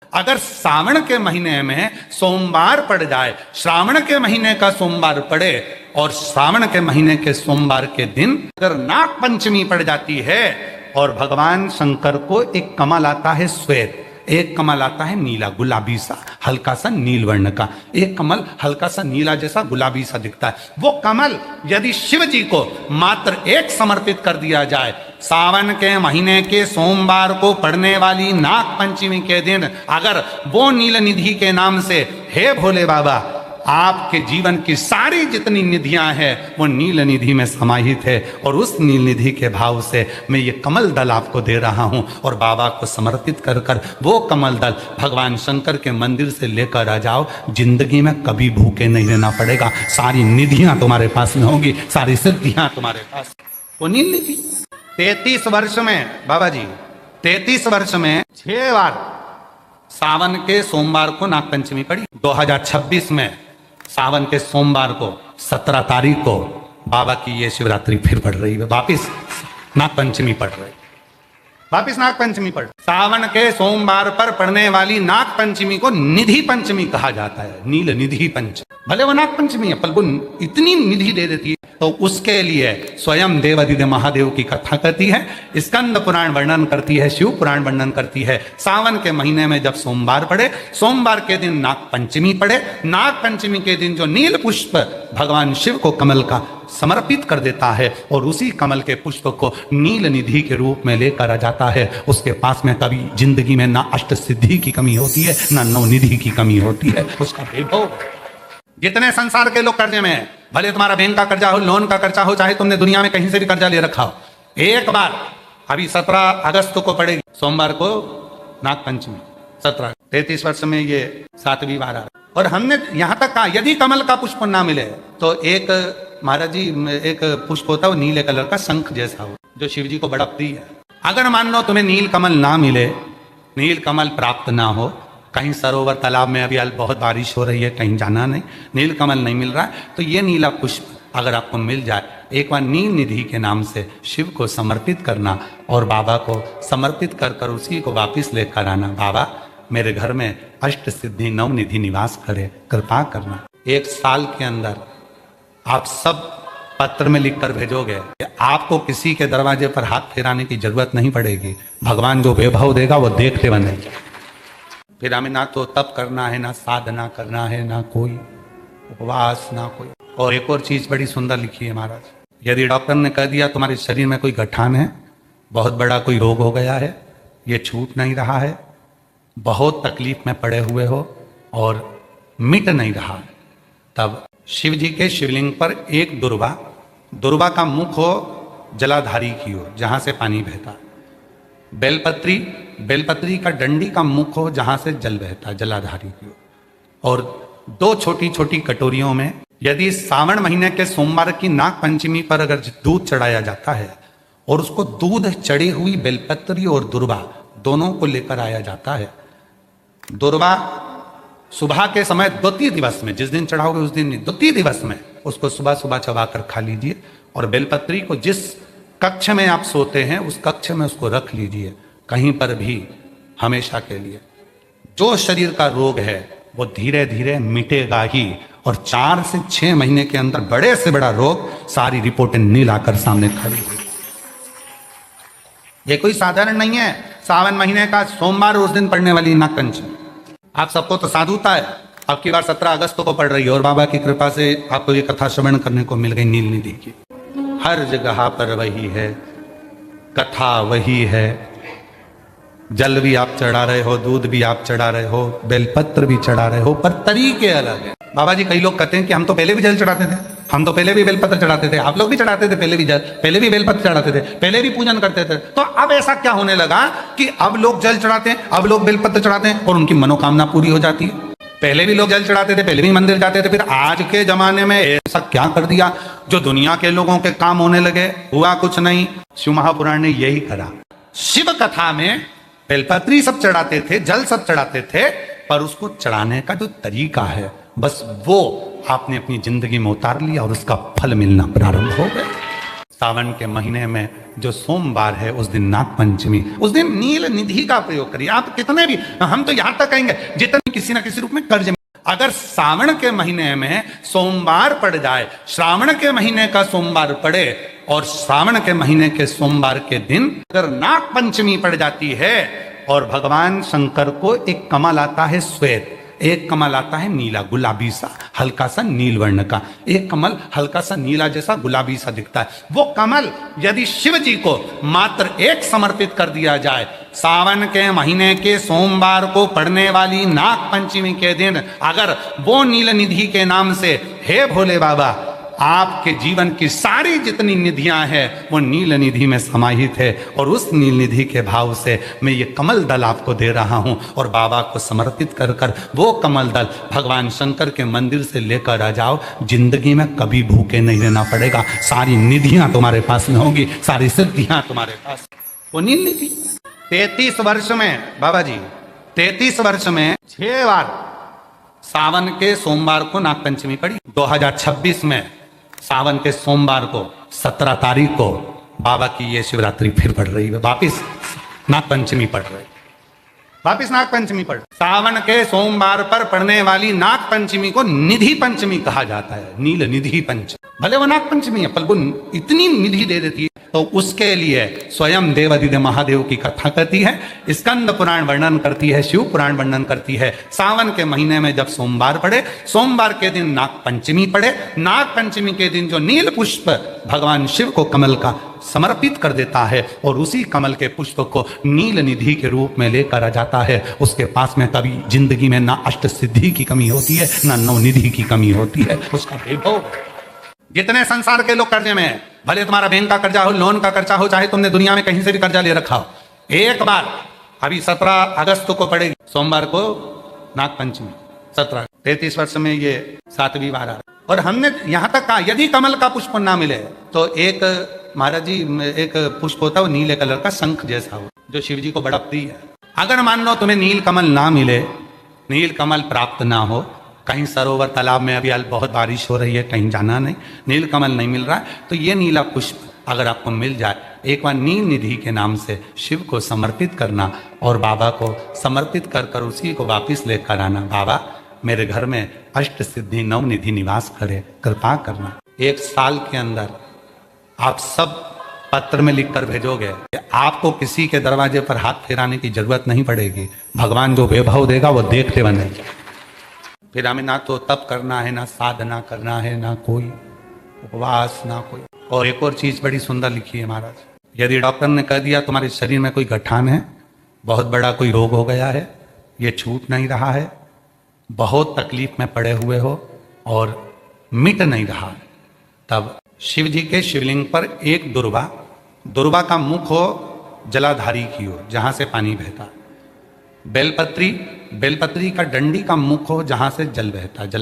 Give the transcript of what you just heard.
अगर सावन के महीने में सोमवार पड़ जाए, श्रावण के महीने का सोमवार पड़े और श्रावण के महीने के सोमवार के दिन अगर नाग पंचमी पड़ जाती है और भगवान शंकर को एक कमल आता है श्वेत, एक कमल आता है नीला गुलाबी सा, हल्का सा नील वर्ण का, एक कमल हल्का सा नीला जैसा गुलाबी सा दिखता है। वो कमल यदि शिव जी को मात्र एक समर्पित कर दिया जाए, सावन के महीने के सोमवार को पड़ने वाली नाग पंचमी के दिन अगर वो नील निधि के नाम से, हे भोले बाबा आपके जीवन की सारी जितनी निधियां हैं वो नील निधि में समाहित है, और उस नील निधि के भाव से मैं ये कमल दल आपको दे रहा हूं और बाबा को समर्पित कर कर वो कमल दल भगवान शंकर के मंदिर से लेकर आ जाओ, जिंदगी में कभी भूखे नहीं रहना पड़ेगा, सारी निधियां तुम्हारे पास में होगी, सारी सिद्धियां तुम्हारे पास। वो नील निधि 33 वर्ष में बाबा जी 33 वर्ष में 6 बार सावन के सोमवार को नाग पंचमी पड़ी। 2026 में सावन के सोमवार को 17 तारीख को बाबा की ये शिवरात्रि फिर पड़ रही है, वापिस नाग पंचमी पड़ रही, वापिस नाग पंचमी पड़। सावन के सोमवार पर पड़ने वाली नाग पंचमी को निधि पंचमी कहा जाता है, नील निधि पंचमी। भले वो नाग पंचमी है पर वो इतनी निधि दे देती है, तो उसके लिए स्वयं देवाधिदेव महादेव की कथा करती है, स्कंद पुराण वर्णन करती है, शिव पुराण वर्णन करती है। सावन के महीने में जब सोमवार पड़े, सोमवार के दिन नाग पंचमी पड़े, नाग पंचमी के दिन जो नील पुष्प भगवान शिव को कमल का समर्पित कर देता है और उसी कमल के पुष्प को नील निधि के रूप में लेकर आ जाता है, उसके पास में कभी जिंदगी में ना अष्ट सिद्धि की कमी होती है ना नौ निधि की कमी होती है। उसका वैभव, जितने संसार के लोग कर्जे में हैं, भले तुम्हारा बैंक का कर्जा हो, लोन का कर्जा हो, चाहे तुमने दुनिया में कहीं से भी कर्जा ले रखा हो, एक बार अभी 17 अगस्त को पड़ेगी, सोमवार को नाग पंचमी, 17 33 वर्ष में ये 7वीं बार आ। और हमने यहां तक कहा यदि कमल का पुष्प ना मिले तो एक महाराज जी एक पुष्प होता है वो नीले कलर का शंख जैसा हो, जो शिव जी को बड़ा प्रिय है। अगर मान लो तुम्हें नील कमल ना मिले, नील कमल प्राप्त ना हो, कहीं सरोवर तालाब में अभी बहुत बारिश हो रही है, कहीं जाना नहीं, नील कमल नहीं मिल रहा है, तो ये नीला पुष्प अगर आपको मिल जाए, एक बार नील निधि के नाम से शिव को समर्पित करना और बाबा को समर्पित कर कर उसी को वापिस लेकर आना। बाबा मेरे घर में अष्ट सिद्धि नव निधि निवास करे, कृपा करना। 1 साल के अंदर आप सब पत्र में लिख कर भेजोगे, आपको किसी के दरवाजे पर हाथ फेराने की जरूरत नहीं पड़ेगी, भगवान जो वैभव देगा वो देखते बनेगा। फिर हमें ना तो तप करना है, ना साधना करना है, ना कोई उपवास, ना कोई। और एक और चीज बड़ी सुंदर लिखी है महाराज, यदि डॉक्टर ने कह दिया तुम्हारे शरीर में कोई गठान है, बहुत बड़ा कोई रोग हो गया है, ये छूट नहीं रहा है, बहुत तकलीफ में पड़े हुए हो और मिट नहीं रहा है, तब शिव जी के शिवलिंग पर एक दुर्वा का मुख हो जलाधारी की ओर जहां से पानी बहता, बेलपत्री का डंडी का मुख हो जहां से जल बहता जलाधारी की ओर, और 2 छोटी छोटी कटोरियों में यदि सावन महीने के सोमवार की नाग पंचमी पर अगर दूध चढ़ाया जाता है और उसको दूध चढ़ी हुई बेलपत्री और दुर्वा दोनों को लेकर आया जाता है। दुर्वा सुबह के समय द्वितीय दिवस में, जिस दिन चढ़ाओगे उस दिन, द्वितीय दिवस में उसको सुबह सुबह चबा कर खा लीजिए, और बेलपत्री को जिस कक्ष में आप सोते हैं उस कक्ष में उसको रख लीजिए, कहीं पर भी हमेशा के लिए। जो शरीर का रोग है वो धीरे धीरे मिटेगा ही, और 4 से 6 महीने के अंदर बड़े से बड़ा रोग सारी रिपोर्टें नील आकर सामने खड़ी हुई। ये कोई साधारण नहीं है, सावन महीने का सोमवार उस दिन पड़ने वाली नाग पंचमी। आप सबको तो साधुता है, अब की बार 17 अगस्त को पड़ रही है, और बाबा की कृपा से आपको ये कथा श्रवण करने को मिल गई नील निधि की। हर जगह पर वही है, कथा वही है, जल भी आप चढ़ा रहे हो, दूध भी आप चढ़ा रहे हो, बेलपत्र भी चढ़ा रहे हो, पर तरीके अलग है। बाबा जी कई लोग कहते हैं कि हम तो पहले भी जल चढ़ाते थे, हम तो पहले भी बेलपत्र चढ़ाते थे, आप लोग भी चढ़ाते थे पहले भी जल, पहले भी बेलपत्र चढ़ाते थे, पहले भी पूजन करते थे, तो अब ऐसा क्या होने लगा कि अब लोग जल चढ़ाते हैं, अब लोग बेलपत्र चढ़ाते हैं और उनकी मनोकामना पूरी हो जाती है। पहले भी लोग जल चढ़ाते थे, पहले भी मंदिर जाते थे, फिर आज के जमाने में ऐसा क्या कर दिया जो दुनिया के लोगों के काम होने लगे? हुआ कुछ नहीं, शिव महापुराण ने यही करा। शिव कथा में बेलपत्री सब चढ़ाते थे, जल सब चढ़ाते थे, पर उसको चढ़ाने का जो तरीका है बस वो आपने अपनी जिंदगी में उतार लिया और उसका फल मिलना प्रारंभ हो गया। सावन के महीने में जो सोमवार है उस दिन नाग पंचमी, उस दिन नील निधि का प्रयोग करिए। आप कितने भी, हम तो यहां तक कहेंगे जितने किसी ना किसी रूप में कर्ज, अगर सावन के महीने में सोमवार पड़ जाए, श्रावण के महीने का सोमवार पड़े और श्रावण के महीने के सोमवार के दिन अगर नाग पंचमी पड़ जाती है और भगवान शंकर को एक कमल आता है श्वेत, एक कमल आता है नीला गुलाबी सा, हल्का सा नील वर्ण का, एक कमल हल्का सा नीला जैसा गुलाबी सा दिखता है, वो कमल यदि शिव जी को मात्र एक समर्पित कर दिया जाए, सावन के महीने के सोमवार को पड़ने वाली नाग पंचमी के दिन अगर वो नील निधि के नाम से, हे भोले बाबा आपके जीवन की सारी जितनी निधियां हैं वो नील निधि में समाहित है, और उस नील निधि के भाव से मैं ये कमल दल आपको दे रहा हूं, और बाबा को समर्पित कर कर वो कमल दल भगवान शंकर के मंदिर से लेकर आ जाओ, जिंदगी में कभी भूखे नहीं रहना पड़ेगा, सारी निधियां तुम्हारे पास में होंगी, सारी सिद्धियां तुम्हारे पास। वो नील निधि 33 वर्ष में बाबा जी 33 वर्ष में 6 बार सावन के सोमवार को नाग पंचमी पड़ी। 2026 में सावन के सोमवार को 17 तारीख को बाबा की ये शिवरात्रि फिर पड़ रही है, वापिस नाग पंचमी पड़ रही है, वापिस नाग पंचमी पड़। सावन के सोमवार पर पड़ने वाली नाग पंचमी को निधि पंचमी कहा जाता है, नील निधि पंचमी। भले वो नाग पंचमी है पर वो इतनी निधि दे देती है, तो उसके लिए स्वयं देवादिदेव महादेव की कथा करती है, स्कंद पुराण वर्णन करती है, शिव पुराण वर्णन करती है। सावन के महीने में जब सोमवार पड़े, सोमवार के दिन नाग पंचमी पड़े, नाग पंचमी के दिन जो नील पुष्प भगवान शिव को कमल का समर्पित कर देता है और उसी कमल के पुष्प को नील निधि के रूप में लेकर आ जाता है, उसके पास में कभी जिंदगी में ना अष्ट सिद्धि की कमी होती है ना नवनिधि की कमी होती है, उसका वैभव। जितने संसार के लोग कर्जे में हैं, भले तुम्हारा बैंक का कर्जा हो, लोन का कर्जा हो, चाहे तुमने दुनिया में कहीं से भी कर्जा ले रखा हो, एक बार अभी 17 अगस्त को पड़ेगी, सोमवार को नाग पंचमी, 33 वर्ष में ये 7वीं बार आ रहा। और हमने यहां तक कहा यदि कमल का पुष्प ना मिले तो एक महाराज जी एक पुष्प होता है वो नीले कलर का शंख जैसा हो, जो शिव जी को बड़ा प्रिय है। अगर मान लो तुम्हें नील कमल ना मिले, नील कमल प्राप्त ना हो, कहीं सरोवर तालाब में अभी बहुत बारिश हो रही है, कहीं जाना नहीं, नील कमल नहीं मिल रहा है, तो ये नीला पुष्प अगर आपको मिल जाए, एक बार नील निधि के नाम से शिव को समर्पित करना और बाबा को समर्पित कर कर उसी को वापिस लेकर आना। बाबा मेरे घर में अष्ट सिद्धि नव निधि निवास करे, कृपा करना। 1 साल के अंदर आप सब पत्र में लिख कर भेजोगे, आपको किसी के दरवाजे पर हाथ फेराने की जरूरत नहीं पड़ेगी, भगवान जो वैभव देगा वो देखते बनेगा। फिर हमें ना तो तप करना है, ना साधना करना है, ना कोई उपवास, ना कोई। और एक और चीज बड़ी सुंदर लिखी है महाराज, यदि डॉक्टर ने कह दिया तुम्हारे शरीर में कोई गठान है, बहुत बड़ा कोई रोग हो गया है, ये छूट नहीं रहा है, बहुत तकलीफ में पड़े हुए हो और मिट नहीं रहा, तब शिव जी के शिवलिंग पर एक दुर्वा का मुख हो जलाधारी की ओर जहां से पानी बहता, बेलपत्री का डंडी का मुख हो जहां से जल बहता,